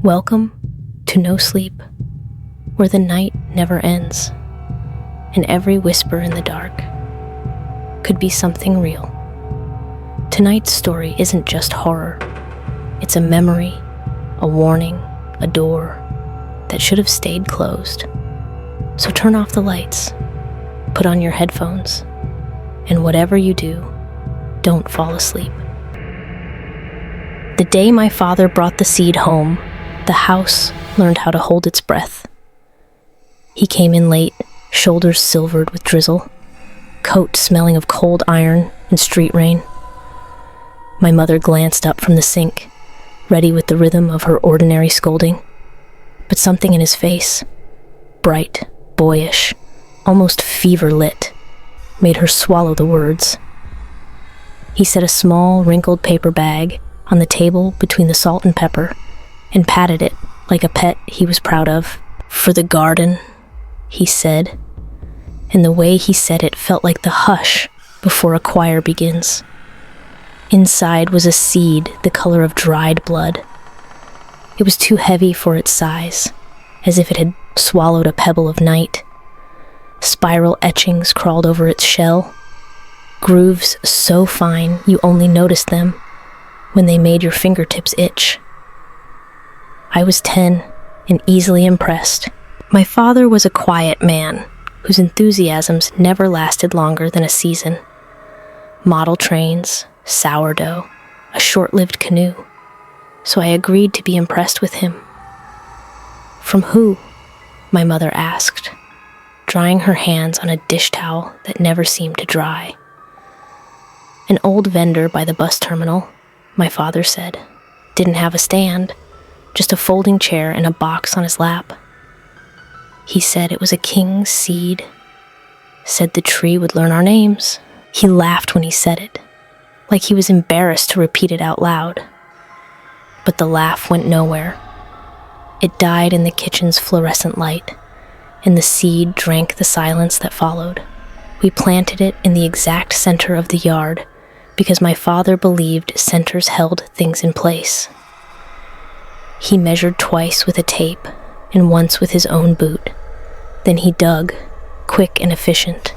Welcome to No Sleep, where the night never ends, and every whisper in the dark could be something real. Tonight's story isn't just horror. It's a memory, a warning, a door that should have stayed closed. So turn off the lights, put on your headphones, and whatever you do, don't fall asleep. The day my father brought the seed home, the house learned how to hold its breath. He came in late, shoulders silvered with drizzle, coat smelling of cold iron and street rain. My mother glanced up from the sink, ready with the rhythm of her ordinary scolding. But something in his face, bright, boyish, almost fever-lit, made her swallow the words. He set a small, wrinkled paper bag on the table between the salt and pepper and patted it like a pet he was proud of. "For the garden," he said, and the way he said it felt like the hush before a choir begins. Inside was a seed the color of dried blood. It was too heavy for its size, as if it had swallowed a pebble of night. Spiral etchings crawled over its shell, grooves so fine you only noticed them when they made your fingertips itch. I was 10 and easily impressed. My father was a quiet man whose enthusiasms never lasted longer than a season. Model trains, sourdough, a short-lived canoe. So I agreed to be impressed with him. "From who?" my mother asked, drying her hands on a dish towel that never seemed to dry. "An old vendor by the bus terminal," my father said. "Didn't have a stand, just a folding chair and a box on his lap. He said it was a king's seed, said the tree would learn our names." He laughed when he said it, like he was embarrassed to repeat it out loud. But the laugh went nowhere. It died in the kitchen's fluorescent light, and the seed drank the silence that followed. We planted it in the exact center of the yard because my father believed centers held things in place. He measured twice with a tape and once with his own boot. Then he dug, quick and efficient,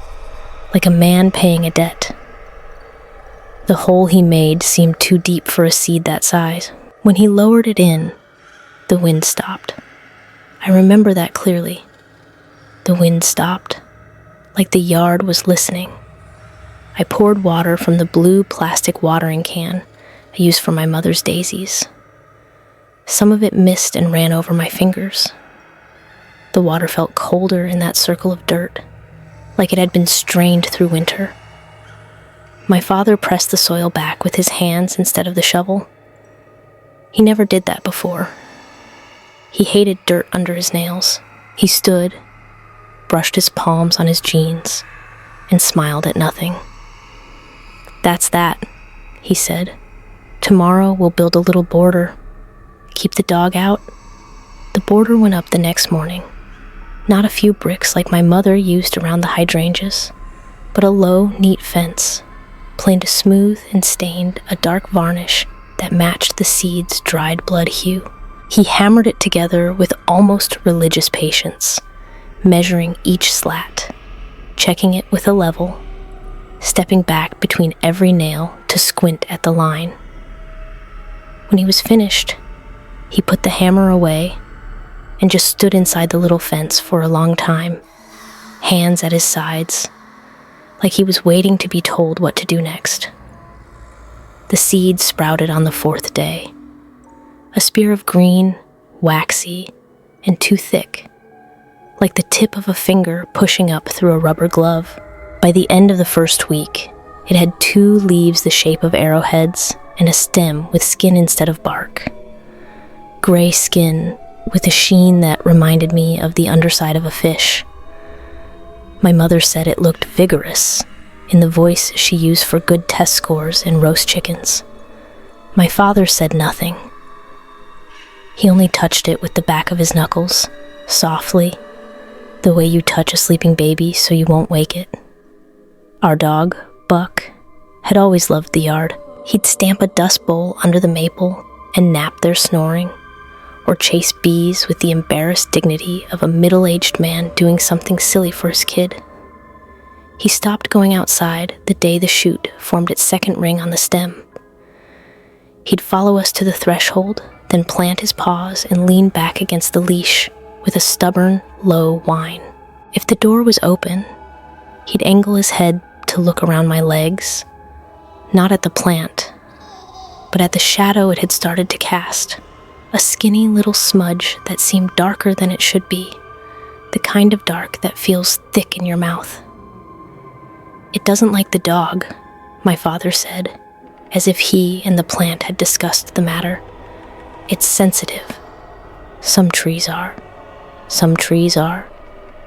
like a man paying a debt. The hole he made seemed too deep for a seed that size. When he lowered it in, the wind stopped. I remember that clearly. The wind stopped, like the yard was listening. I poured water from the blue plastic watering can I used for my mother's daisies. Some of it missed and ran over my fingers. The water felt colder in that circle of dirt, like it had been strained through winter. My father pressed the soil back with his hands instead of the shovel. He never did that before. He hated dirt under his nails. He stood, brushed his palms on his jeans, and smiled at nothing. "That's that," he said. "Tomorrow we'll build a little border. Keep the dog out." The border went up the next morning. Not a few bricks like my mother used around the hydrangeas, but a low, neat fence, planed smooth and stained a dark varnish that matched the seed's dried blood hue. He hammered it together with almost religious patience, measuring each slat, checking it with a level, stepping back between every nail to squint at the line. When he was finished, he put the hammer away and just stood inside the little fence for a long time, hands at his sides, like he was waiting to be told what to do next. The seed sprouted on the 4th day, a spear of green, waxy, and too thick, like the tip of a finger pushing up through a rubber glove. By the end of the first week, it had 2 leaves the shape of arrowheads and a stem with skin instead of bark. Gray skin with a sheen that reminded me of the underside of a fish. My mother said it looked vigorous, in the voice she used for good test scores in roast chickens. My father said nothing. He only touched it with the back of his knuckles, softly, the way you touch a sleeping baby so you won't wake it. Our dog, Buck, had always loved the yard. He'd stamp a dust bowl under the maple and nap there snoring, or chase bees with the embarrassed dignity of a middle-aged man doing something silly for his kid. He stopped going outside the day the shoot formed its second ring on the stem. He'd follow us to the threshold, then plant his paws and lean back against the leash with a stubborn, low whine. If the door was open, he'd angle his head to look around my legs, not at the plant, but at the shadow it had started to cast, a skinny little smudge that seemed darker than it should be, the kind of dark that feels thick in your mouth. "It doesn't like the dog," my father said, as if he and the plant had discussed the matter. "It's sensitive. Some trees are. Some trees are."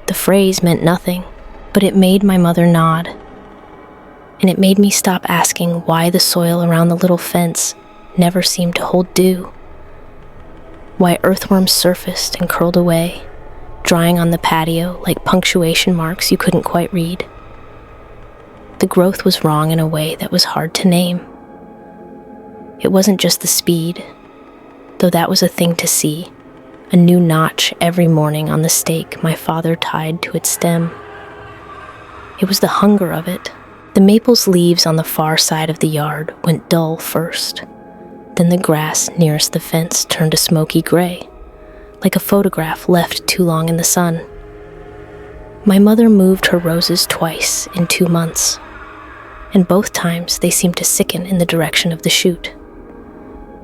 The phrase meant nothing, but it made my mother nod. And it made me stop asking why the soil around the little fence never seemed to hold dew. Why earthworms surfaced and curled away, drying on the patio like punctuation marks you couldn't quite read. The growth was wrong in a way that was hard to name. It wasn't just the speed, though that was a thing to see, a new notch every morning on the stake my father tied to its stem. It was the hunger of it. The maple's leaves on the far side of the yard went dull first. Then the grass nearest the fence turned a smoky gray, like a photograph left too long in the sun. My mother moved her roses twice in 2 months, and both times they seemed to sicken in the direction of the shoot.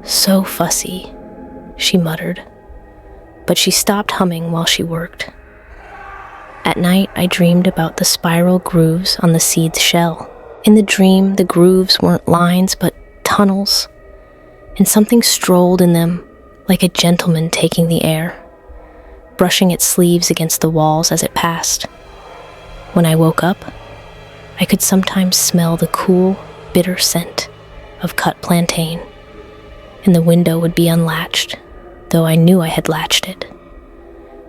"So fussy," she muttered, but she stopped humming while she worked. At night, I dreamed about the spiral grooves on the seed's shell. In the dream, the grooves weren't lines, but tunnels, and something strolled in them like a gentleman taking the air, brushing its sleeves against the walls as it passed. When I woke up, I could sometimes smell the cool, bitter scent of cut plantain, and the window would be unlatched, though I knew I had latched it.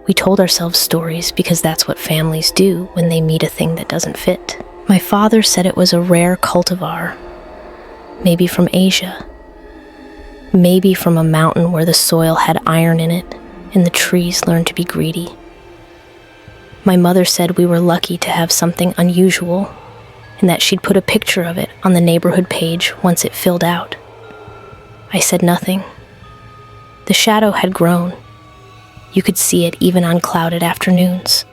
We told ourselves stories because that's what families do when they meet a thing that doesn't fit. My father said it was a rare cultivar, maybe from Asia, maybe from a mountain where the soil had iron in it and the trees learned to be greedy. My mother said we were lucky to have something unusual and that she'd put a picture of it on the neighborhood page once it filled out. I said nothing. The shadow had grown. You could see it even on clouded afternoons,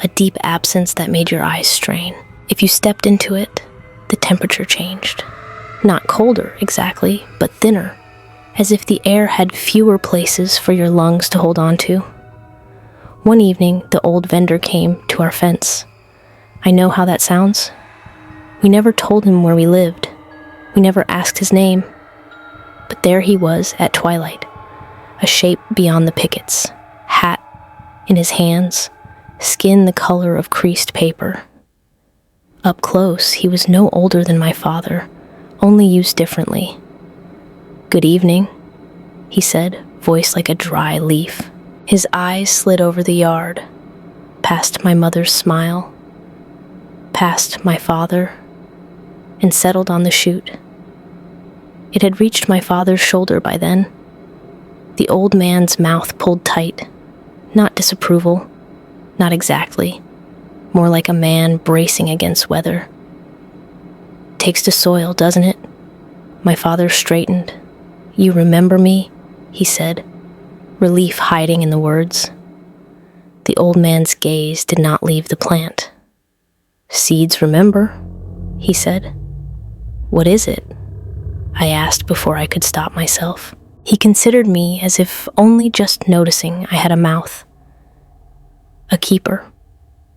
a deep absence that made your eyes strain. If you stepped into it, the temperature changed. Not colder, exactly, but thinner, as if the air had fewer places for your lungs to hold on to. One evening, the old vendor came to our fence. I know how that sounds. We never told him where we lived. We never asked his name. But there he was at twilight, a shape beyond the pickets, hat in his hands, skin the color of creased paper. Up close, he was no older than my father, only used differently. "Good evening," he said, voice like a dry leaf. His eyes slid over the yard, past my mother's smile, past my father, and settled on the chute. It had reached my father's shoulder by then. The old man's mouth pulled tight, not disapproval, not exactly, more like a man bracing against weather. "Takes to soil, doesn't it?" My father straightened. "You remember me?" he said, relief hiding in the words. The old man's gaze did not leave the plant. "Seeds remember," he said. "What is it?" I asked before I could stop myself. He considered me as if only just noticing I had a mouth. "A keeper,"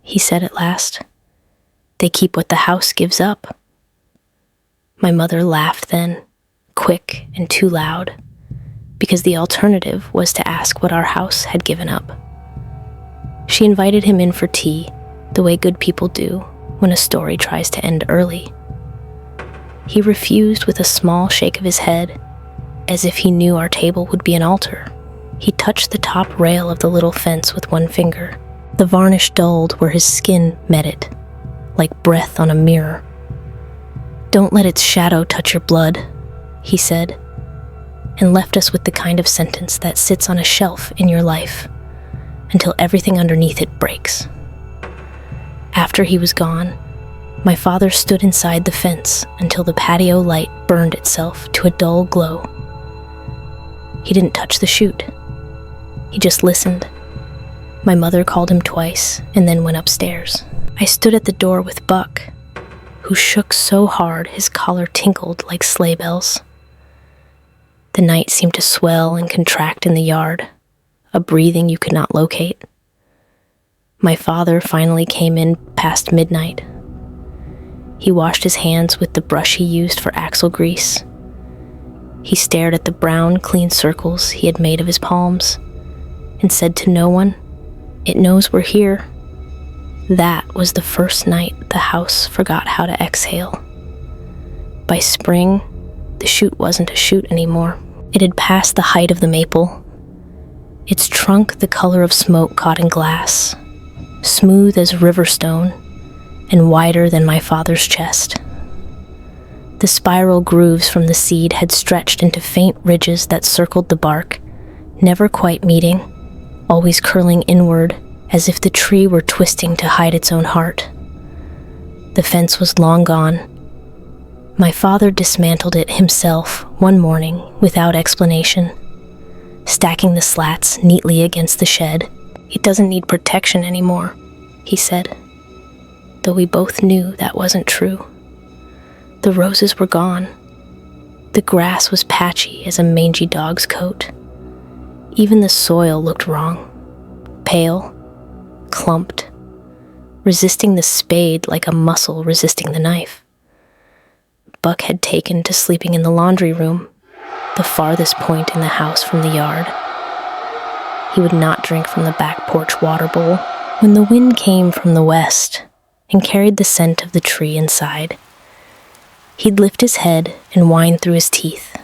he said at last. "They keep what the house gives up." My mother laughed then, quick and too loud, because the alternative was to ask what our house had given up. She invited him in for tea, the way good people do when a story tries to end early. He refused with a small shake of his head, as if he knew our table would be an altar. He touched the top rail of the little fence with one finger. The varnish dulled where his skin met it, like breath on a mirror. "Don't let its shadow touch your blood," he said, and left us with the kind of sentence that sits on a shelf in your life until everything underneath it breaks. After he was gone, my father stood inside the fence until the patio light burned itself to a dull glow. He didn't touch the chute. He just listened. My mother called him twice and then went upstairs. I stood at the door with Buck, who shook so hard his collar tinkled like sleigh bells. The night seemed to swell and contract in the yard, a breathing you could not locate. My father finally came in past midnight. He washed his hands with the brush he used for axle grease. He stared at the brown, clean circles he had made of his palms and said to no one, "It knows we're here." That was the first night the house forgot how to exhale. By spring, the chute wasn't a chute anymore. It had passed the height of the maple, its trunk the color of smoke caught in glass, smooth as river stone and wider than my father's chest. The spiral grooves from the seed had stretched into faint ridges that circled the bark, never quite meeting, always curling inward as if the tree were twisting to hide its own heart. The fence was long gone. My father dismantled it himself one morning without explanation, stacking the slats neatly against the shed. "It doesn't need protection anymore," he said, though we both knew that wasn't true. The roses were gone. The grass was patchy as a mangy dog's coat. Even the soil looked wrong, pale, clumped, resisting the spade like a muscle resisting the knife. Buck had taken to sleeping in the laundry room, the farthest point in the house from the yard. He would not drink from the back porch water bowl. When the wind came from the west and carried the scent of the tree inside, he'd lift his head and whine through his teeth.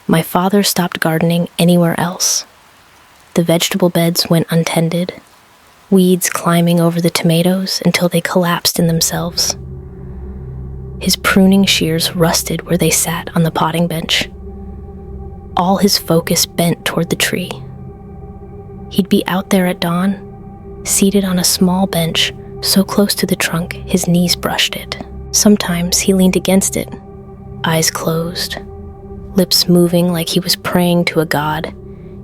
My father stopped gardening anywhere else. The vegetable beds went untended, weeds climbing over the tomatoes until they collapsed in themselves. His pruning shears rusted where they sat on the potting bench. All his focus bent toward the tree. He'd be out there at dawn, seated on a small bench so close to the trunk his knees brushed it. Sometimes he leaned against it, eyes closed, lips moving like he was praying to a god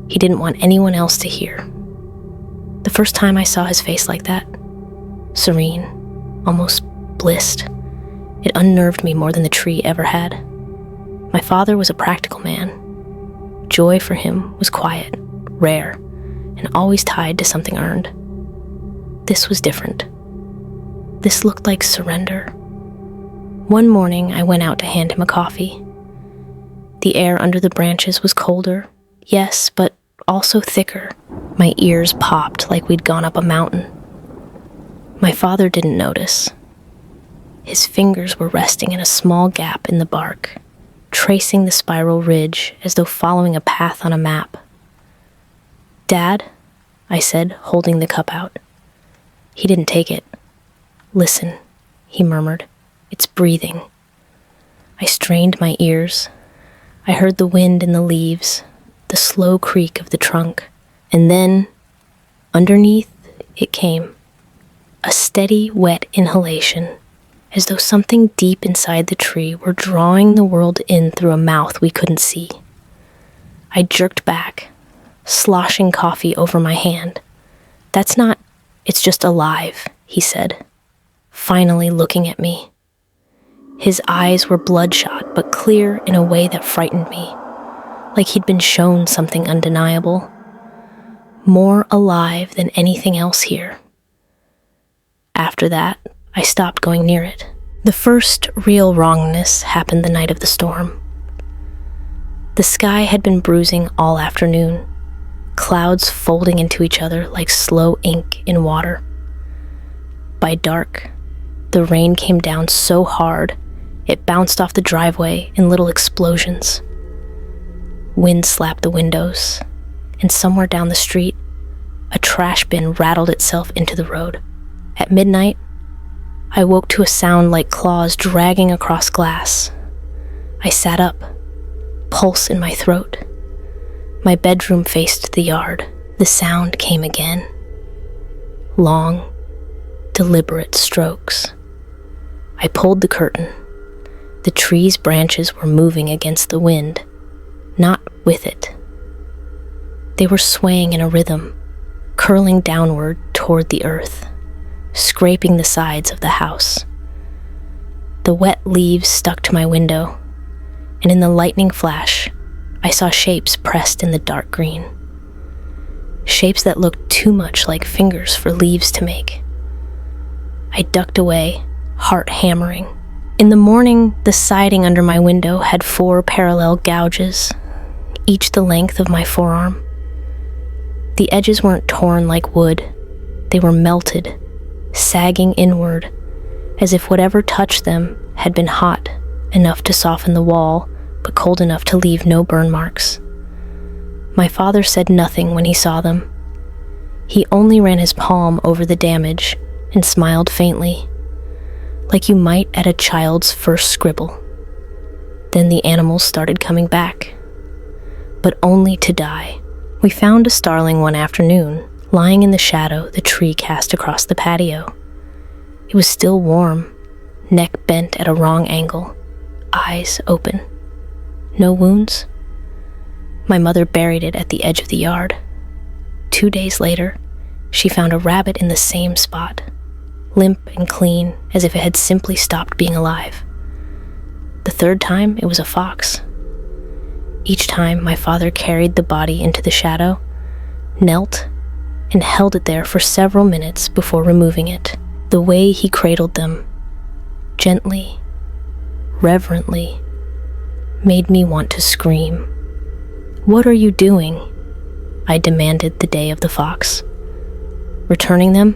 he didn't want anyone else to hear. The first time I saw his face like that, serene, almost blissed, it unnerved me more than the tree ever had. My father was a practical man. Joy for him was quiet, rare, and always tied to something earned. This was different. This looked like surrender. One morning, I went out to hand him a coffee. The air under the branches was colder, yes, but also thicker. My ears popped like we'd gone up a mountain. My father didn't notice. His fingers were resting in a small gap in the bark, tracing the spiral ridge as though following a path on a map. "Dad," I said, holding the cup out. He didn't take it. "Listen," he murmured. "It's breathing." I strained my ears. I heard the wind in the leaves, the slow creak of the trunk, and then, underneath, it came. A steady, wet inhalation, as though something deep inside the tree were drawing the world in through a mouth we couldn't see. I jerked back, sloshing coffee over my hand. "That's not, it's just alive," he said, finally looking at me. His eyes were bloodshot but clear in a way that frightened me, like he'd been shown something undeniable, more alive than anything else here. After that, I stopped going near it. The first real wrongness happened the night of the storm. The sky had been bruising all afternoon, clouds folding into each other like slow ink in water. By dark, the rain came down so hard, it bounced off the driveway in little explosions. Wind slapped the windows, and somewhere down the street, a trash bin rattled itself into the road. At midnight, I woke to a sound like claws dragging across glass. I sat up, pulse in my throat. My bedroom faced the yard. The sound came again. Long, deliberate strokes. I pulled the curtain. The tree's branches were moving against the wind, not with it. They were swaying in a rhythm, curling downward toward the earth, scraping the sides of the house. The wet leaves stuck to my window, and in the lightning flash, I saw shapes pressed in the dark green. Shapes that looked too much like fingers for leaves to make. I ducked away, heart hammering. In the morning, the siding under my window had 4 parallel gouges, each the length of my forearm. The edges weren't torn like wood. They were melted, sagging inward, as if whatever touched them had been hot enough to soften the wall, but cold enough to leave no burn marks. My father said nothing when he saw them. He only ran his palm over the damage and smiled faintly, like you might at a child's first scribble. Then the animals started coming back, but only to die. We found a starling one afternoon, lying in the shadow the tree cast across the patio. It was still warm, neck bent at a wrong angle, eyes open. No wounds? My mother buried it at the edge of the yard. 2 days later, she found a rabbit in the same spot, limp and clean, as if it had simply stopped being alive. The 3rd time, it was a fox. Each time, my father carried the body into the shadow, knelt, and held it there for several minutes before removing it. The way he cradled them, gently, reverently, made me want to scream. "What are you doing?" I demanded the day of the fox. "Returning them,"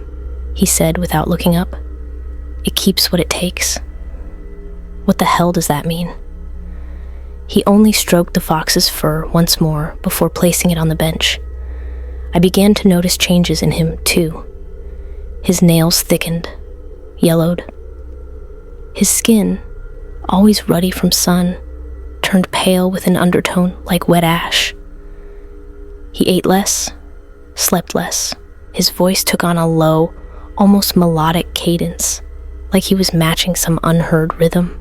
he said without looking up. "It keeps what it takes." What the hell does that mean? He only stroked the fox's fur once more before placing it on the bench. I began to notice changes in him, too. His nails thickened, yellowed. His skin, always ruddy from sun, turned pale with an undertone like wet ash. He ate less, slept less. His voice took on a low, almost melodic cadence, like he was matching some unheard rhythm.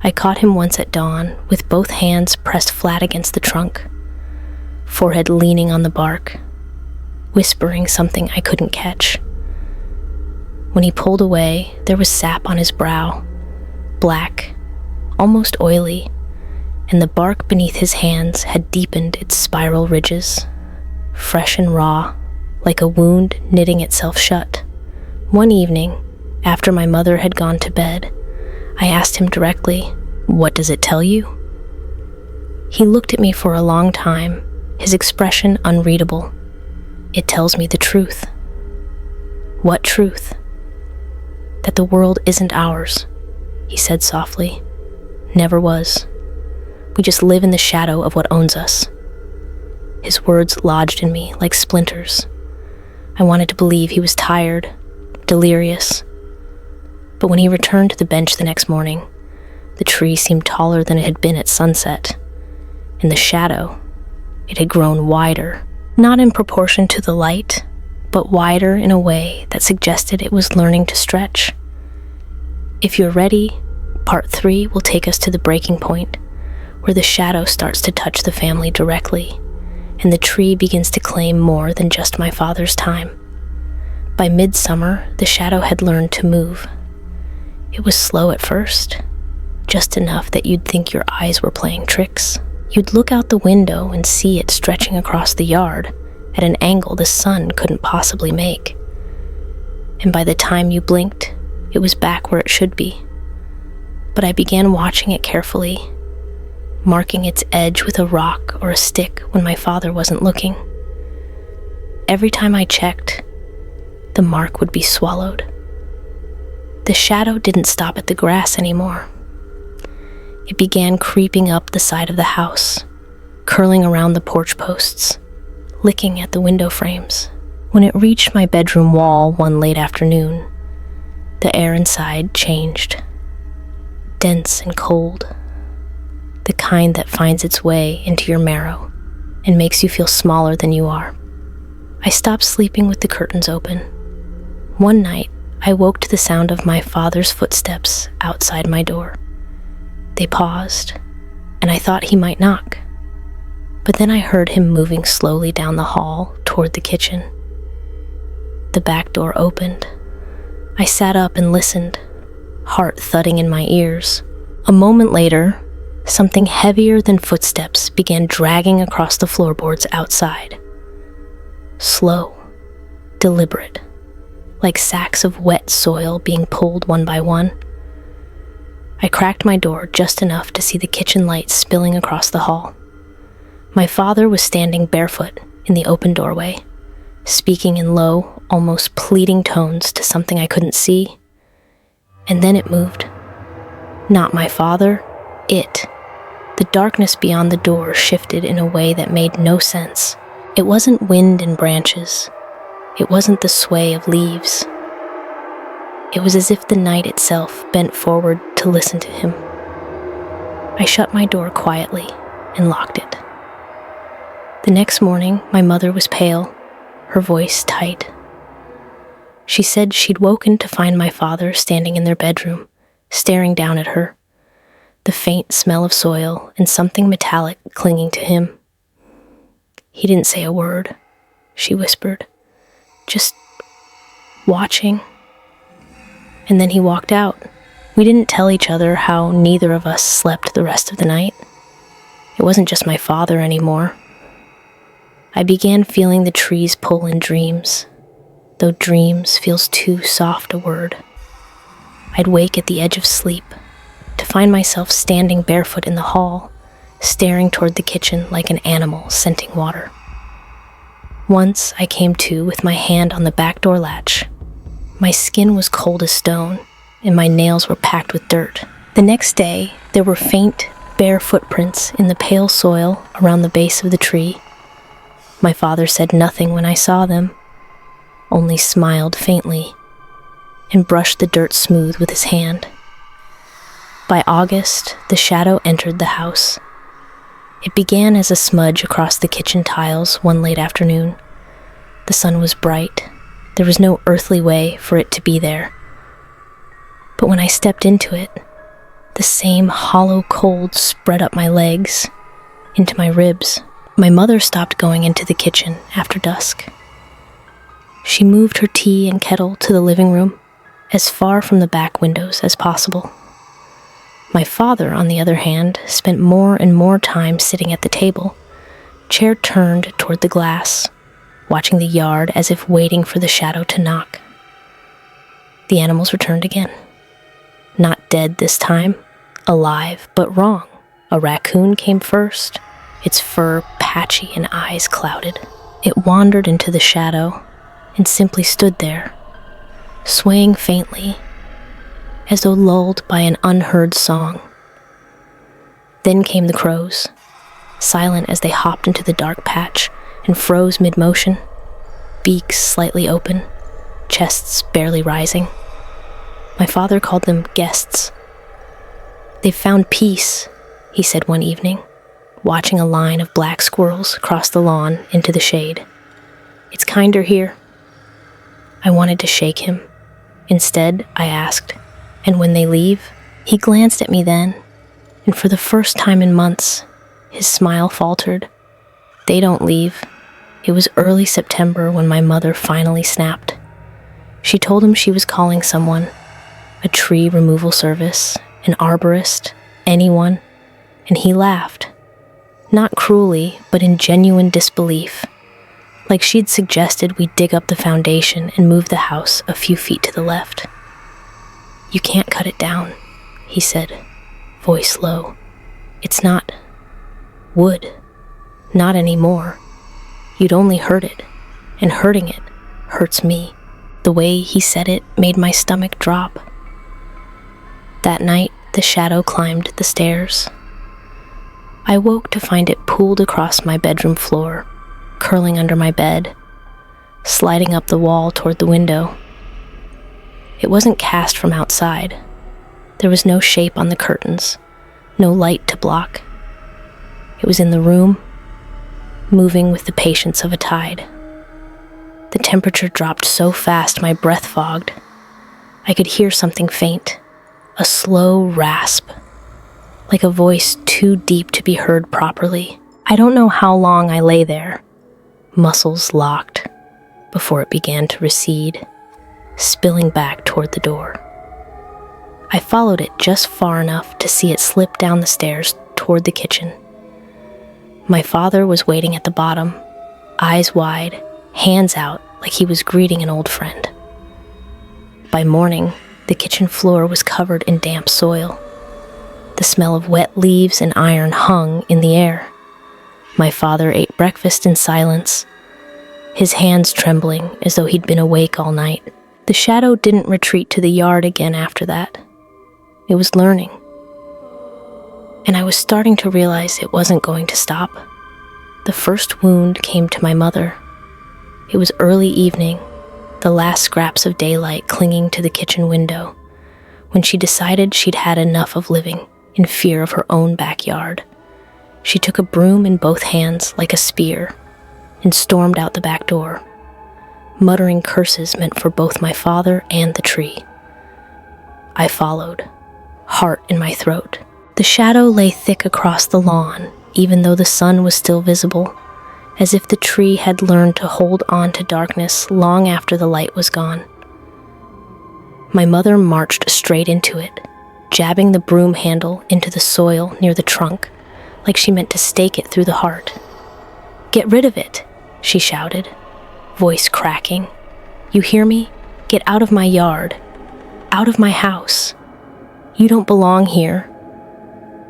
I caught him once at dawn, with both hands pressed flat against the trunk, forehead leaning on the bark, whispering something I couldn't catch. When he pulled away, there was sap on his brow, black, almost oily, and the bark beneath his hands had deepened its spiral ridges, fresh and raw, like a wound knitting itself shut. One evening, after my mother had gone to bed, I asked him directly, "What does it tell you?" He looked at me for a long time, his expression unreadable. "It tells me the truth." "What truth?" "That the world isn't ours," he said softly. "Never was. We just live in the shadow of what owns us." His words lodged in me like splinters. I wanted to believe he was tired, delirious. But when he returned to the bench the next morning, the tree seemed taller than it had been at sunset. In the shadow, it had grown wider, not in proportion to the light, but wider in a way that suggested it was learning to stretch. If you're ready, Part 3 will take us to the breaking point, where the shadow starts to touch the family directly, and the tree begins to claim more than just my father's time. By midsummer, the shadow had learned to move. It was slow at first, just enough that you'd think your eyes were playing tricks. You'd look out the window and see it stretching across the yard at an angle the sun couldn't possibly make. And by the time you blinked, it was back where it should be. But I began watching it carefully, marking its edge with a rock or a stick when my father wasn't looking. Every time I checked, the mark would be swallowed. The shadow didn't stop at the grass anymore. It began creeping up the side of the house, curling around the porch posts, licking at the window frames. When it reached my bedroom wall one late afternoon, the air inside changed, dense and cold. the kind that finds its way into your marrow and makes you feel smaller than you are. I stopped sleeping with the curtains open. One night, I woke to the sound of my father's footsteps outside my door. They paused, and I thought he might knock. But then I heard him moving slowly down the hall toward the kitchen. The back door opened. I sat up and listened, heart thudding in my ears. A moment later, something heavier than footsteps began dragging across the floorboards outside. Slow, deliberate, like sacks of wet soil being pulled one by one. I cracked my door just enough to see the kitchen light spilling across the hall. My father was standing barefoot in the open doorway, speaking in low, almost pleading tones to something I couldn't see. And then it moved. Not my father, it. The darkness beyond the door shifted in a way that made no sense. It wasn't wind and branches. It wasn't the sway of leaves. It was as if the night itself bent forward to listen to him. I shut my door quietly and locked it. The next morning, my mother was pale, her voice tight. She said she'd woken to find my father standing in their bedroom, staring down at her, the faint smell of soil and something metallic clinging to him. He didn't say a word, she whispered, just watching. And then he walked out. We didn't tell each other how neither of us slept the rest of the night. It wasn't just my father anymore. I began feeling the trees pull in dreams, though dreams feels too soft a word. I'd wake at the edge of sleep to find myself standing barefoot in the hall, staring toward the kitchen like an animal scenting water. Once I came to with my hand on the back door latch. My skin was cold as stone, and my nails were packed with dirt. The next day, there were faint, bare footprints in the pale soil around the base of the tree. My father said nothing when I saw them, only smiled faintly, and brushed the dirt smooth with his hand. By August, the shadow entered the house. It began as a smudge across the kitchen tiles one late afternoon. The sun was bright. There was no earthly way for it to be there. But when I stepped into it, the same hollow cold spread up my legs, into my ribs. My mother stopped going into the kitchen after dusk. She moved her tea and kettle to the living room, as far from the back windows as possible. My father, on the other hand, spent more and more time sitting at the table, chair turned toward the glass, watching the yard as if waiting for the shadow to knock. The animals returned again. Not dead this time, alive, but wrong. A raccoon came first, its fur patchy and eyes clouded. It wandered into the shadow and simply stood there, swaying faintly, as though lulled by an unheard song. Then came the crows, silent as they hopped into the dark patch and froze mid-motion, beaks slightly open, chests barely rising. My father called them guests. "They've found peace," he said one evening, watching a line of black squirrels cross the lawn into the shade. "It's kinder here." I wanted to shake him. Instead, I asked, "And when they leave?" He glanced at me then, and for the first time in months, his smile faltered. "They don't leave." It was early September when my mother finally snapped. She told him she was calling someone, a tree removal service, an arborist, anyone, and he laughed. Not cruelly, but in genuine disbelief, like she'd suggested we dig up the foundation and move the house a few feet to the left. "You can't cut it down," he said, voice low. "It's not wood. Not anymore. You'd only hurt it, and hurting it hurts me." The way he said it made my stomach drop. That night, the shadow climbed the stairs. I woke to find it pooled across my bedroom floor, curling under my bed, sliding up the wall toward the window. It wasn't cast from outside. There was no shape on the curtains, no light to block, It was in the room, moving with the patience of a tide. The temperature dropped so fast my breath fogged. I could hear something faint, a slow rasp, like a voice too deep to be heard properly. I don't know how long I lay there, muscles locked, before it began to recede, spilling back toward the door. I followed it just far enough to see it slip down the stairs toward the kitchen. My father was waiting at the bottom, eyes wide, hands out like he was greeting an old friend. By morning, the kitchen floor was covered in damp soil. The smell of wet leaves and iron hung in the air. My father ate breakfast in silence, his hands trembling as though he'd been awake all night. The shadow didn't retreat to the yard again after that. It was learning. And I was starting to realize it wasn't going to stop. The first wound came to my mother. It was early evening, the last scraps of daylight clinging to the kitchen window, when she decided she'd had enough of living in fear of her own backyard. She took a broom in both hands like a spear and stormed out the back door, muttering curses meant for both my father and the tree. I followed, heart in my throat. The shadow lay thick across the lawn, even though the sun was still visible, as if the tree had learned to hold on to darkness long after the light was gone. My mother marched straight into it, jabbing the broom handle into the soil near the trunk, like she meant to stake it through the heart. "Get rid of it," she shouted, voice cracking. "You hear me? Get out of my yard. Out of my house. You don't belong here."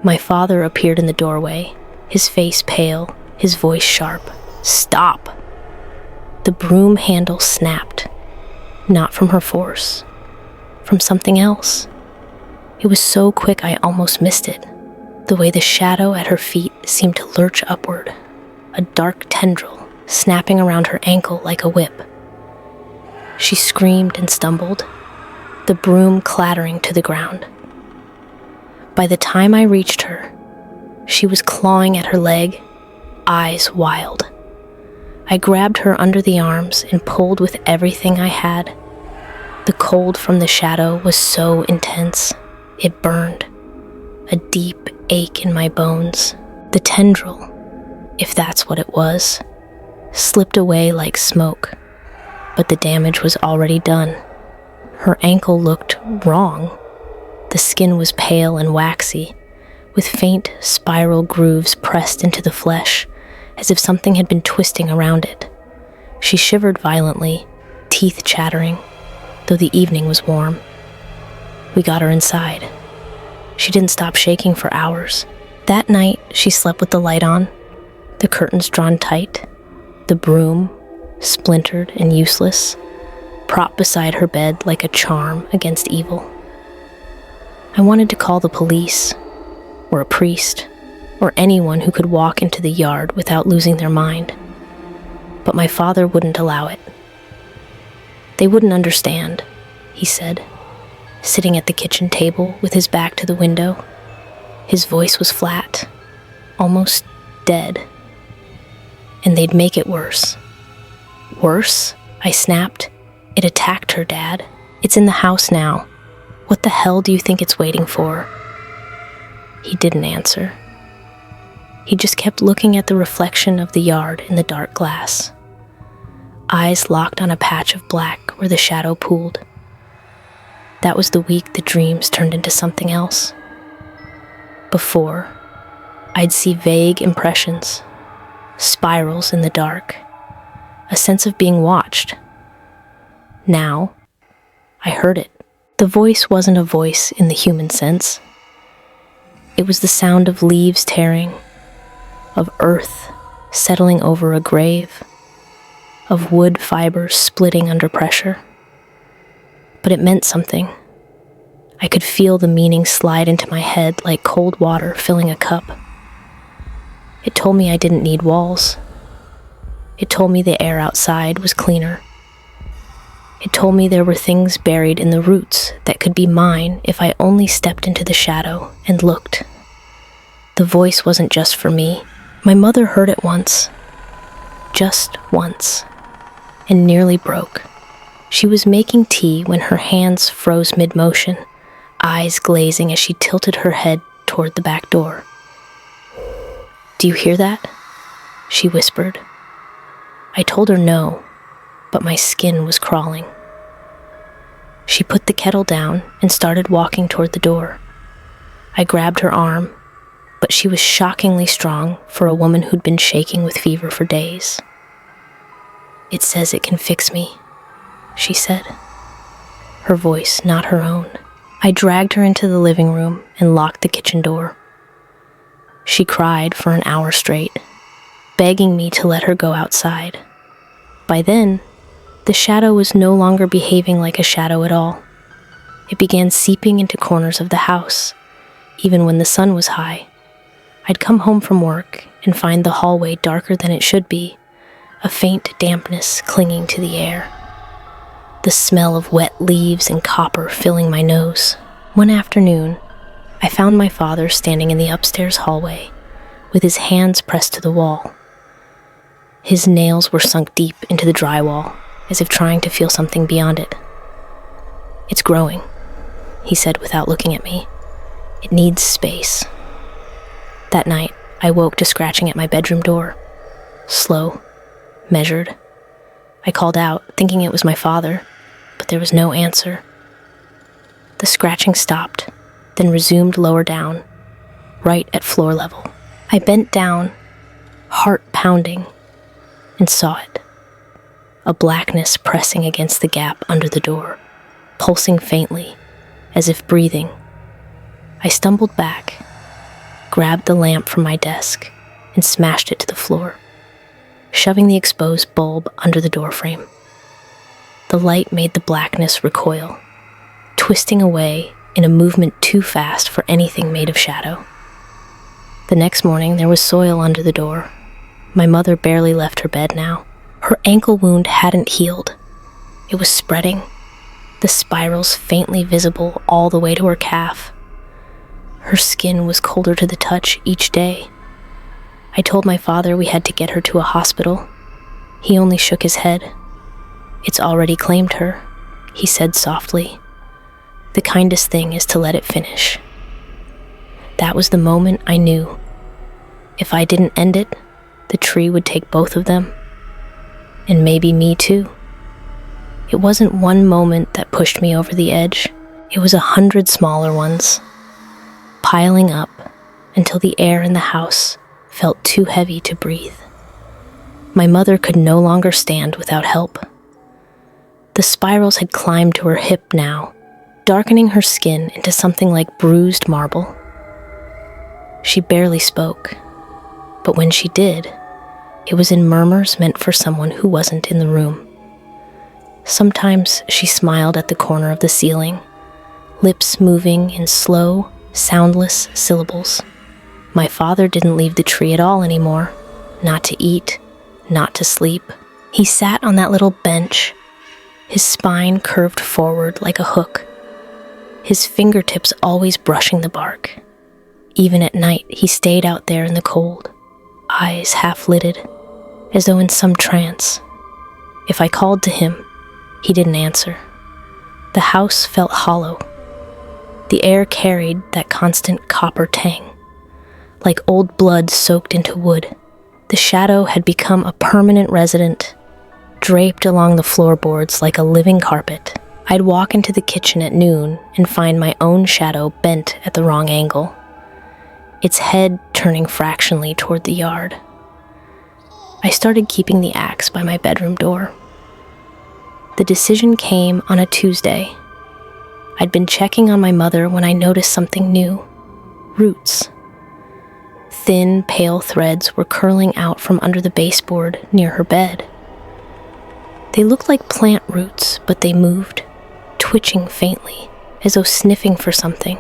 My father appeared in the doorway, his face pale, his voice sharp. "Stop!" The broom handle snapped, not from her force, from something else. It was so quick I almost missed it, the way the shadow at her feet seemed to lurch upward, a dark tendril snapping around her ankle like a whip. She screamed and stumbled, the broom clattering to the ground. By the time I reached her, she was clawing at her leg, eyes wild. I grabbed her under the arms and pulled with everything I had. The cold from the shadow was so intense, it burned, a deep ache in my bones. The tendril, if that's what it was, slipped away like smoke, but the damage was already done. Her ankle looked wrong. The skin was pale and waxy, with faint spiral grooves pressed into the flesh, as if something had been twisting around it. She shivered violently, teeth chattering, though the evening was warm. We got her inside. She didn't stop shaking for hours. That night, she slept with the light on, the curtains drawn tight, the broom, splintered and useless, propped beside her bed like a charm against evil. I wanted to call the police, or a priest, or anyone who could walk into the yard without losing their mind. But my father wouldn't allow it. "They wouldn't understand," he said, sitting at the kitchen table with his back to the window. His voice was flat, almost dead. "And they'd make it worse." "Worse?" I snapped. "It attacked her, Dad. It's in the house now. What the hell do you think it's waiting for?" He didn't answer. He just kept looking at the reflection of the yard in the dark glass, eyes locked on a patch of black where the shadow pooled. That was the week the dreams turned into something else. Before, I'd see vague impressions, spirals in the dark, a sense of being watched. Now, I heard it. The voice wasn't a voice in the human sense. It was the sound of leaves tearing, of earth settling over a grave, of wood fibers splitting under pressure. But it meant something. I could feel the meaning slide into my head like cold water filling a cup. It told me I didn't need walls. It told me the air outside was cleaner. It told me there were things buried in the roots that could be mine if I only stepped into the shadow and looked. The voice wasn't just for me. My mother heard it once, just once, and nearly broke. She was making tea when her hands froze mid-motion, eyes glazing as she tilted her head toward the back door. "Do you hear that?" she whispered. I told her no, but my skin was crawling. She put the kettle down and started walking toward the door. I grabbed her arm, but she was shockingly strong for a woman who'd been shaking with fever for days. "It says it can fix me," she said, her voice not her own. I dragged her into the living room and locked the kitchen door. She cried for an hour straight, begging me to let her go outside. By then, the shadow was no longer behaving like a shadow at all. It began seeping into corners of the house, even when the sun was high. I'd come home from work and find the hallway darker than it should be, a faint dampness clinging to the air. The smell of wet leaves and copper filling my nose. One afternoon, I found my father standing in the upstairs hallway, with his hands pressed to the wall. His nails were sunk deep into the drywall, as if trying to feel something beyond it. "It's growing," he said without looking at me. "It needs space." That night, I woke to scratching at my bedroom door. Slow, measured. I called out, thinking it was my father, but there was no answer. The scratching stopped, then resumed lower down, right at floor level. I bent down, heart pounding, and saw it. A blackness pressing against the gap under the door, pulsing faintly, as if breathing. I stumbled back, grabbed the lamp from my desk, and smashed it to the floor, shoving the exposed bulb under the doorframe. The light made the blackness recoil, twisting away in a movement too fast for anything made of shadow. The next morning, there was soil under the door. My mother barely left her bed now. Her ankle wound hadn't healed. It was spreading, the spirals faintly visible all the way to her calf. Her skin was colder to the touch each day. I told my father we had to get her to a hospital. He only shook his head. "It's already claimed her," he said softly. "The kindest thing is to let it finish." That was the moment I knew. If I didn't end it, the tree would take both of them. And maybe me too. It wasn't one moment that pushed me over the edge. It was 100 smaller ones, piling up until the air in the house felt too heavy to breathe. My mother could no longer stand without help. The spirals had climbed to her hip now, darkening her skin into something like bruised marble. She barely spoke, but when she did, it was in murmurs meant for someone who wasn't in the room. Sometimes she smiled at the corner of the ceiling, lips moving in slow, soundless syllables. My father didn't leave the tree at all anymore, not to eat, not to sleep. He sat on that little bench, his spine curved forward like a hook, his fingertips always brushing the bark. Even at night, he stayed out there in the cold, eyes half-lidded, as though in some trance. If I called to him, he didn't answer. The house felt hollow. The air carried that constant copper tang, like old blood soaked into wood. The shadow had become a permanent resident, draped along the floorboards like a living carpet. I'd walk into the kitchen at noon and find my own shadow bent at the wrong angle, its head turning fractionally toward the yard. I started keeping the axe by my bedroom door. The decision came on a Tuesday. I'd been checking on my mother when I noticed something new. Roots. Thin, pale threads were curling out from under the baseboard near her bed. They looked like plant roots, but they moved, twitching faintly, as though sniffing for something.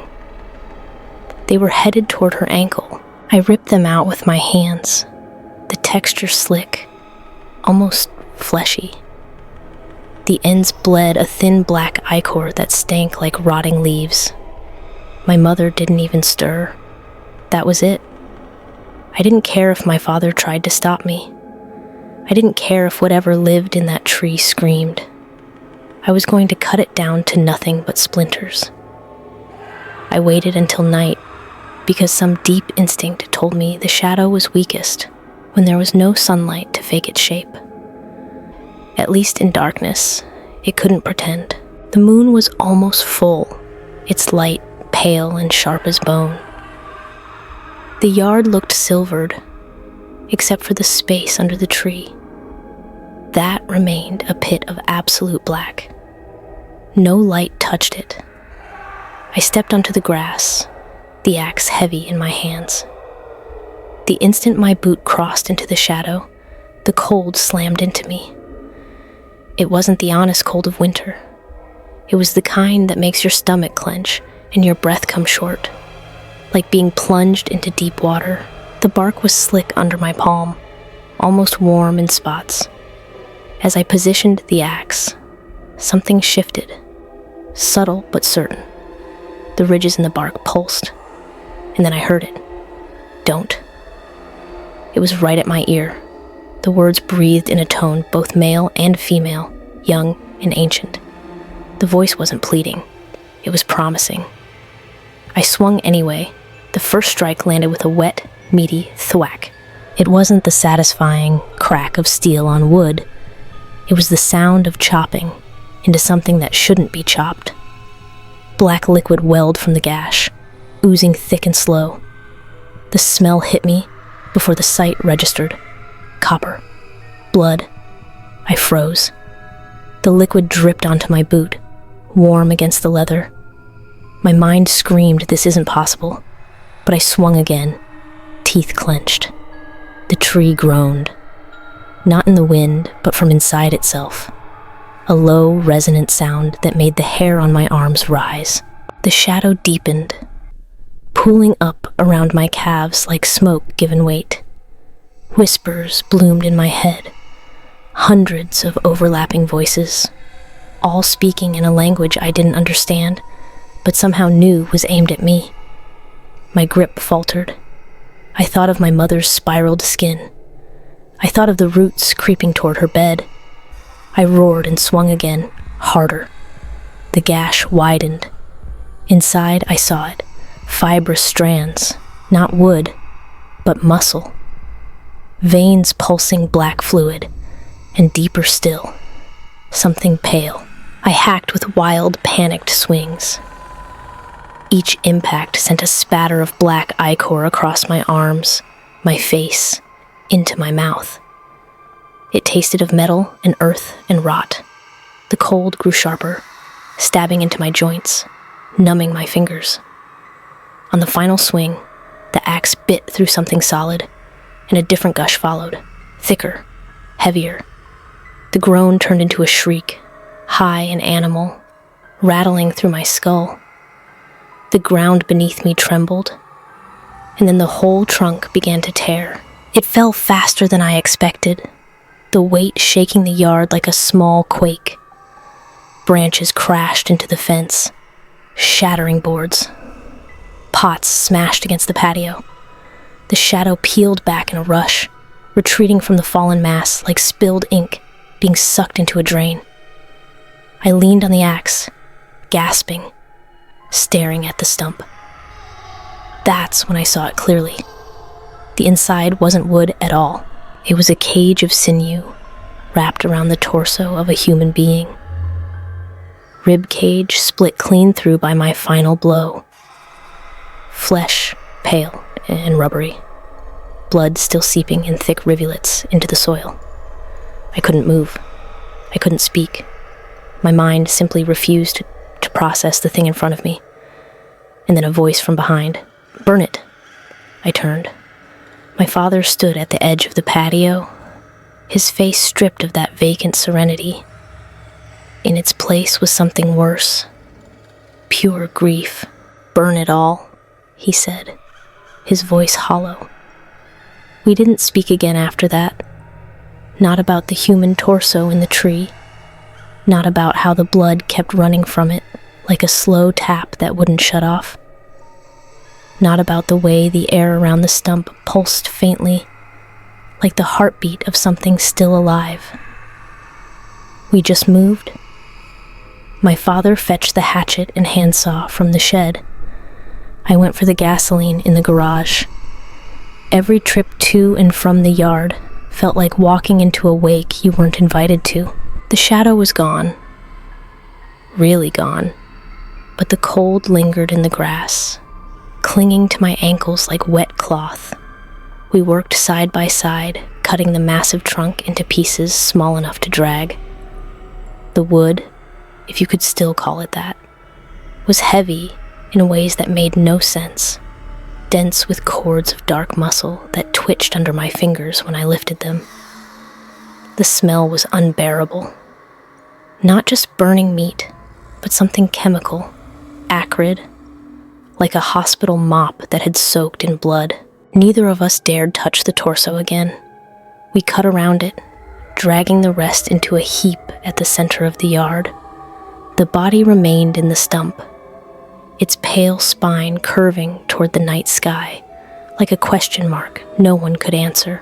They were headed toward her ankle. I ripped them out with my hands, the texture slick, almost fleshy. The ends bled a thin black ichor that stank like rotting leaves. My mother didn't even stir. That was it. I didn't care if my father tried to stop me. I didn't care if whatever lived in that tree screamed. I was going to cut it down to nothing but splinters. I waited until night because some deep instinct told me the shadow was weakest when there was no sunlight to fake its shape. At least in darkness, it couldn't pretend. The moon was almost full, its light pale and sharp as bone. The yard looked silvered, except for the space under the tree. That remained a pit of absolute black. No light touched it. I stepped onto the grass, the axe heavy in my hands. The instant my boot crossed into the shadow, the cold slammed into me. It wasn't the honest cold of winter. It was the kind that makes your stomach clench and your breath come short, like being plunged into deep water. The bark was slick under my palm, almost warm in spots. As I positioned the axe, something shifted, subtle but certain. The ridges in the bark pulsed, and then I heard it. Don't. It was right at my ear. The words breathed in a tone both male and female, young and ancient. The voice wasn't pleading. It was promising. I swung anyway. The first strike landed with a wet, meaty thwack. It wasn't the satisfying crack of steel on wood. It was the sound of chopping into something that shouldn't be chopped. Black liquid welled from the gash, oozing thick and slow. The smell hit me before the sight registered. Copper. Blood. I froze. The liquid dripped onto my boot, warm against the leather. My mind screamed, this isn't possible. But I swung again, teeth clenched. The tree groaned. Not in the wind, but from inside itself. A low, resonant sound that made the hair on my arms rise. The shadow deepened, pooling up around my calves like smoke given weight. Whispers bloomed in my head, hundreds of overlapping voices, all speaking in a language I didn't understand, but somehow knew was aimed at me. My grip faltered. I thought of my mother's spiraled skin. I thought of the roots creeping toward her bed. I roared and swung again, harder. The gash widened. Inside, I saw it. Fibrous strands, not wood, but muscle. Veins pulsing black fluid, and deeper still, something pale. I hacked with wild, panicked swings. Each impact sent a spatter of black ichor across my arms, my face, into my mouth. It tasted of metal and earth and rot. The cold grew sharper, stabbing into my joints, numbing my fingers. On the final swing, the axe bit through something solid, and a different gush followed, thicker, heavier. The groan turned into a shriek, high and animal, rattling through my skull. The ground beneath me trembled, and then the whole trunk began to tear. It fell faster than I expected, the weight shaking the yard like a small quake. Branches crashed into the fence, shattering boards. Pots smashed against the patio. The shadow peeled back in a rush, retreating from the fallen mass like spilled ink being sucked into a drain. I leaned on the axe, gasping, staring at the stump. That's when I saw it clearly. The inside wasn't wood at all. It was a cage of sinew wrapped around the torso of a human being. Rib cage split clean through by my final blow. Flesh pale and rubbery. Blood still seeping in thick rivulets into the soil. I couldn't move. I couldn't speak. My mind simply refused to process the thing in front of me. And then a voice from behind. "Burn it." I turned. My father stood at the edge of the patio, his face stripped of that vacant serenity. In its place was something worse. Pure grief. "Burn it all," he said, his voice hollow. We didn't speak again after that. Not about the human torso in the tree. Not about how the blood kept running from it like a slow tap that wouldn't shut off. not about the way the air around the stump pulsed faintly, like the heartbeat of something still alive. We just moved. My father fetched the hatchet and handsaw from the shed. I went for the gasoline in the garage. Every trip to and from the yard felt like walking into a wake you weren't invited to. The shadow was gone. Really gone. But the cold lingered in the grass, clinging to my ankles like wet cloth. We worked side by side, cutting the massive trunk into pieces small enough to drag. The wood, if you could still call it that, was heavy in ways that made no sense, dense with cords of dark muscle that twitched under my fingers when I lifted them. The smell was unbearable. Not just burning meat, but something chemical, acrid, like a hospital mop that had soaked in blood. Neither of us dared touch the torso again. We cut around it, dragging the rest into a heap at the center of the yard. The body remained in the stump, its pale spine curving toward the night sky, like a question mark no one could answer.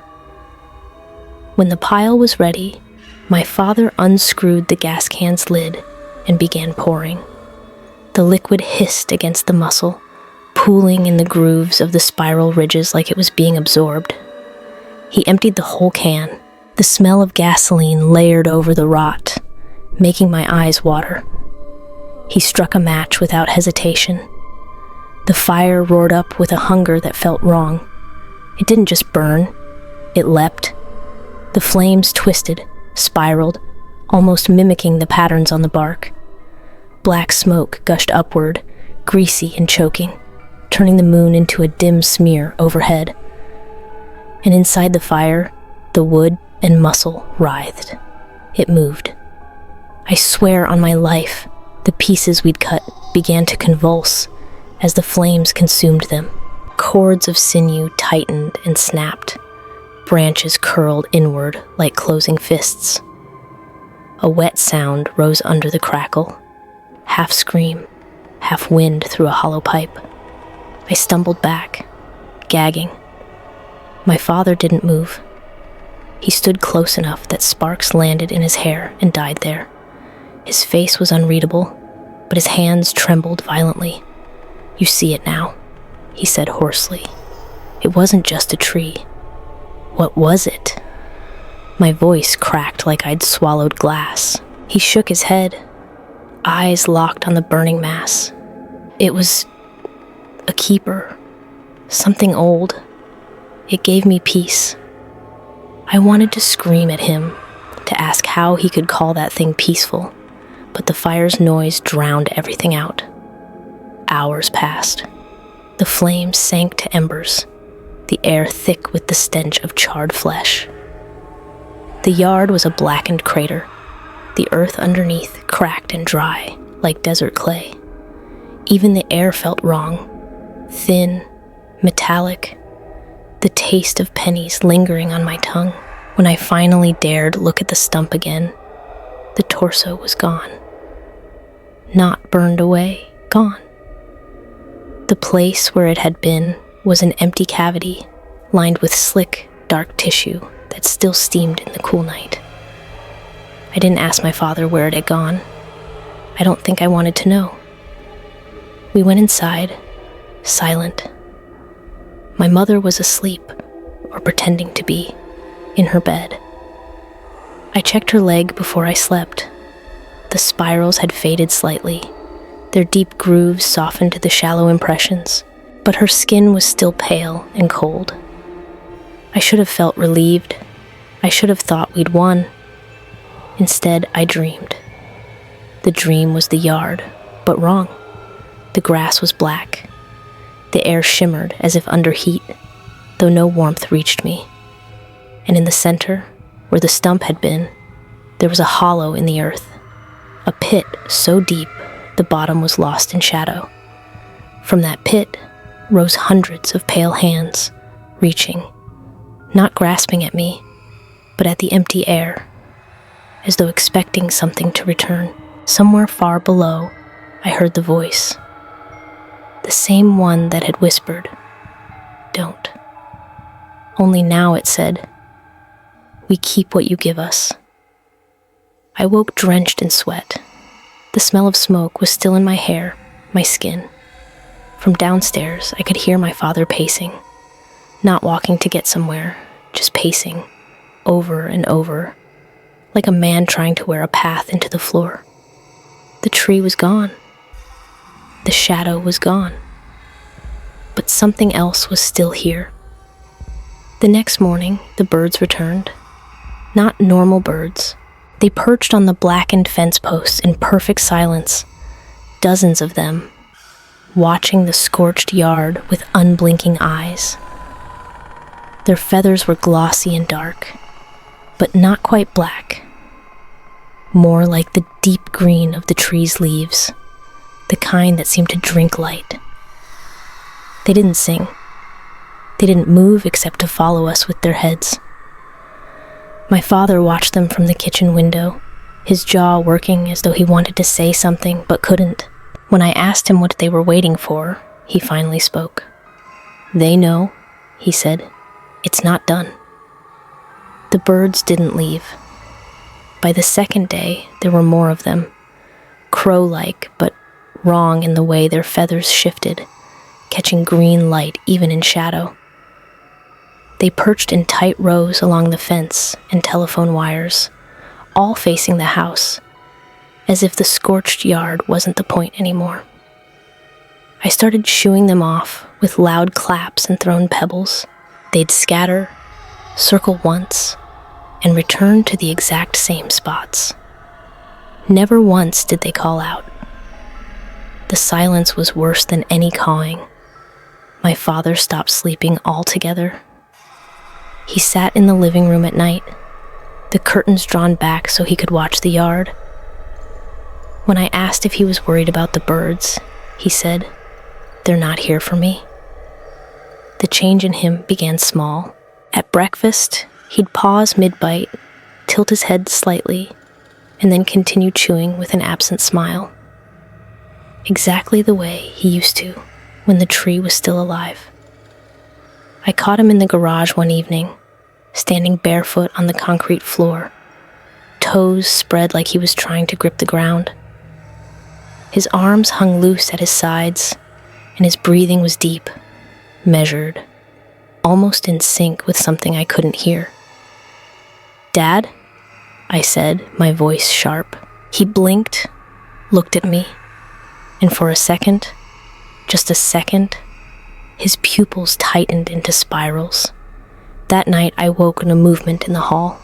When the pile was ready, my father unscrewed the gas can's lid and began pouring. The liquid hissed against the muscle, pooling in the grooves of the spiral ridges like it was being absorbed. He emptied the whole can. The smell of gasoline layered over the rot, making my eyes water. He struck a match without hesitation. The fire roared up with a hunger that felt wrong. It didn't just burn, it leapt. The flames twisted, spiraled, almost mimicking the patterns on the bark. Black smoke gushed upward, greasy and choking, turning the moon into a dim smear overhead. And inside the fire, the wood and muscle writhed. It moved. I swear on my life, the pieces we'd cut began to convulse as the flames consumed them. Cords of sinew tightened and snapped. Branches curled inward like closing fists. A wet sound rose under the crackle, half scream, half wind through a hollow pipe. I stumbled back, gagging. My father didn't move. He stood close enough that sparks landed in his hair and died there. His face was unreadable, but his hands trembled violently. "You see it now," he said hoarsely. "It wasn't just a tree. What was it?" My voice cracked like I'd swallowed glass. He shook his head, eyes locked on the burning mass. It was a keeper, something old. It gave me peace. I wanted to scream at him, to ask how he could call that thing peaceful, but the fire's noise drowned everything out. Hours passed. The flames sank to embers, the air thick with the stench of charred flesh. The yard was a blackened crater, the earth underneath cracked and dry, like desert clay. Even the air felt wrong, thin, metallic, the taste of pennies lingering on my tongue. When I finally dared look at the stump again, the torso was gone. Not burned away, gone. The place where it had been was an empty cavity, lined with slick, dark tissue that still steamed in the cool night. I didn't ask my father where it had gone. I don't think I wanted to know. We went inside, silent. My mother was asleep, or pretending to be, in her bed. I checked her leg before I slept. The spirals had faded slightly, their deep grooves softened to the shallow impressions, but her skin was still pale and cold. I should have felt relieved. I should have thought we'd won. Instead, I dreamed. The dream was the yard, but wrong. The grass was black. The air shimmered as if under heat, though no warmth reached me. And in the center, where the stump had been, there was a hollow in the earth, a pit so deep the bottom was lost in shadow. From that pit rose hundreds of pale hands, reaching, not grasping at me, but at the empty air, as though expecting something to return. Somewhere far below, I heard the voice. The the same one that had whispered, "Don't." Only now it said, "We keep what you give us." I woke drenched in sweat. The smell of smoke was still in my hair, my skin. From downstairs, I could hear my father pacing, not walking to get somewhere, just pacing, over and over, like a man trying to wear a path into the floor. The tree was gone. The shadow was gone. But something else was still here. The next morning, the birds returned. Not normal birds. They perched on the blackened fence posts in perfect silence, dozens of them, watching the scorched yard with unblinking eyes. Their feathers were glossy and dark, but not quite black. More like the deep green of the tree's leaves, the kind that seemed to drink light. They didn't sing. They didn't move except to follow us with their heads. My father watched them from the kitchen window, his jaw working as though he wanted to say something but couldn't. When I asked him what they were waiting for, he finally spoke. "They know," he said. "It's not done." The birds didn't leave. By the second day, there were more of them, crow-like, but wrong in the way their feathers shifted, catching green light even in shadow. They perched in tight rows along the fence and telephone wires, all facing the house, as if the scorched yard wasn't the point anymore. I started shooing them off with loud claps and thrown pebbles. They'd scatter, circle once, and return to the exact same spots. Never once did they call out. The silence was worse than any cawing. My father stopped sleeping altogether. He sat in the living room at night, the curtains drawn back so he could watch the yard. When I asked if he was worried about the birds, he said, "They're not here for me." The change in him began small. At breakfast, he'd pause mid-bite, tilt his head slightly, and then continue chewing with an absent smile. Exactly the way he used to when the tree was still alive. I caught him in the garage one evening, standing barefoot on the concrete floor, toes spread like he was trying to grip the ground. His arms hung loose at his sides, and his breathing was deep, measured, almost in sync with something I couldn't hear. "Dad?" I said, my voice sharp. He blinked, looked at me, and for a second, just a second, his pupils tightened into spirals. That night, I woke in a movement in the hall.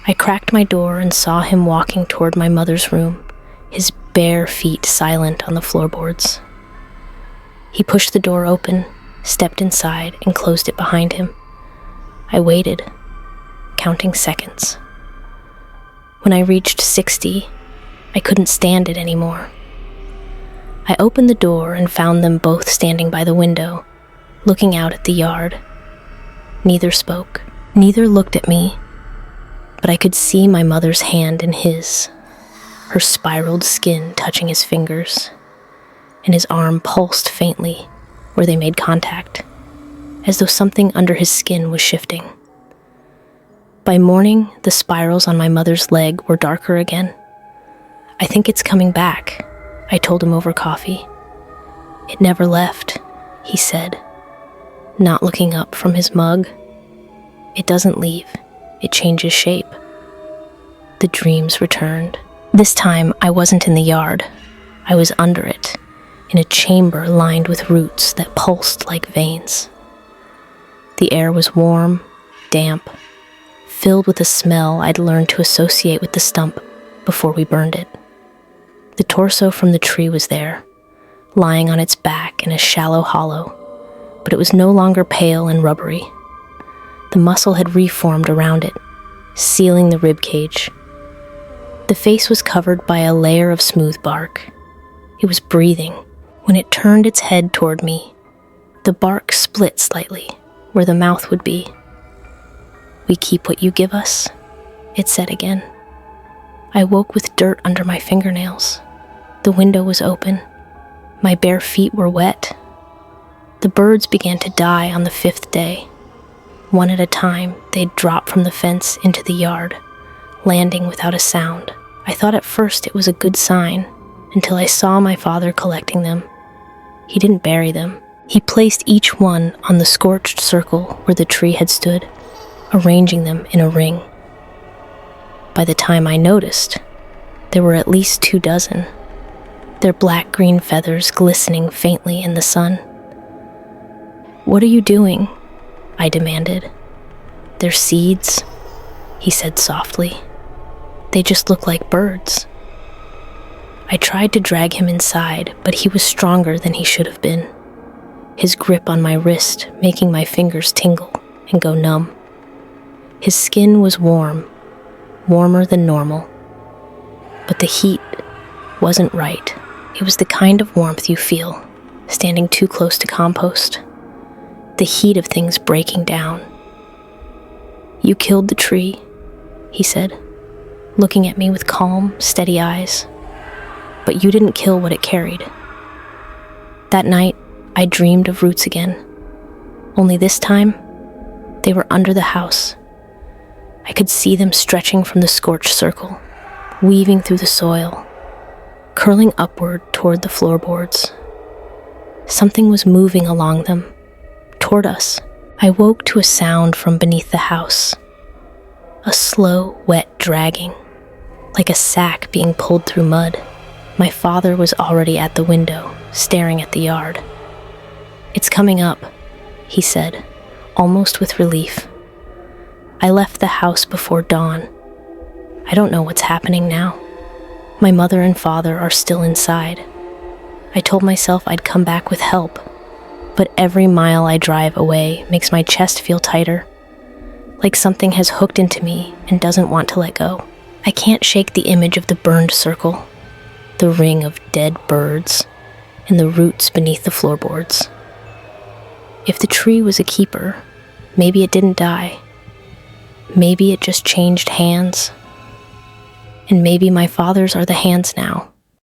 I cracked my door and saw him walking toward my mother's room, his bare feet silent on the floorboards. He pushed the door open, stepped inside, and closed it behind him. I waited, counting seconds. When I reached 60, I couldn't stand it anymore. I opened the door and found them both standing by the window, looking out at the yard. Neither spoke, neither looked at me, but I could see my mother's hand in his, her spiraled skin touching his fingers, and his arm pulsed faintly where they made contact, as though something under his skin was shifting. By morning, the spirals on my mother's leg were darker again. "I think it's coming back," I told him over coffee. "It never left," he said, not looking up from his mug. "It doesn't leave, it changes shape." The dreams returned. This time, I wasn't in the yard. I was under it, in a chamber lined with roots that pulsed like veins. The air was warm, damp, filled with a smell I'd learned to associate with the stump before we burned it. The torso from the tree was there, lying on its back in a shallow hollow, but it was no longer pale and rubbery. The muscle had reformed around it, sealing the rib cage. The face was covered by a layer of smooth bark. It was breathing. When it turned its head toward me, the bark split slightly where the mouth would be. "We keep what you give us," it said again. I woke with dirt under my fingernails. The window was open. My bare feet were wet. The birds began to die on the 5th day. One at a time, they'd drop from the fence into the yard, landing without a sound. I thought at first it was a good sign, until I saw my father collecting them. He didn't bury them. He placed each one on the scorched circle where the tree had stood, arranging them in a ring. By the time I noticed, there were at least 24, their black-green feathers glistening faintly in the sun. "What are you doing?" I demanded. "They're seeds," he said softly. "They just look like birds." I tried to drag him inside, but he was stronger than he should have been, his grip on my wrist making my fingers tingle and go numb. His skin was warm, warmer than normal, but the heat wasn't right. It was the kind of warmth you feel standing too close to compost, the heat of things breaking down. "You killed the tree," he said, looking at me with calm, steady eyes. "But you didn't kill what it carried." That night, I dreamed of roots again. Only this time, they were under the house. I could see them stretching from the scorched circle, weaving through the soil, curling upward toward the floorboards. Something was moving along them, toward us. I woke to a sound from beneath the house, a slow, wet dragging, like a sack being pulled through mud. My father was already at the window, staring at the yard. "It's coming up," he said, almost with relief. I left the house before dawn. I don't know what's happening now. My mother and father are still inside. I told myself I'd come back with help, but every mile I drive away makes my chest feel tighter, like something has hooked into me and doesn't want to let go. I can't shake the image of the burned circle, the ring of dead birds, and the roots beneath the floorboards. If the tree was a keeper, maybe it didn't die. Maybe it just changed hands. And maybe my father's are the hands now.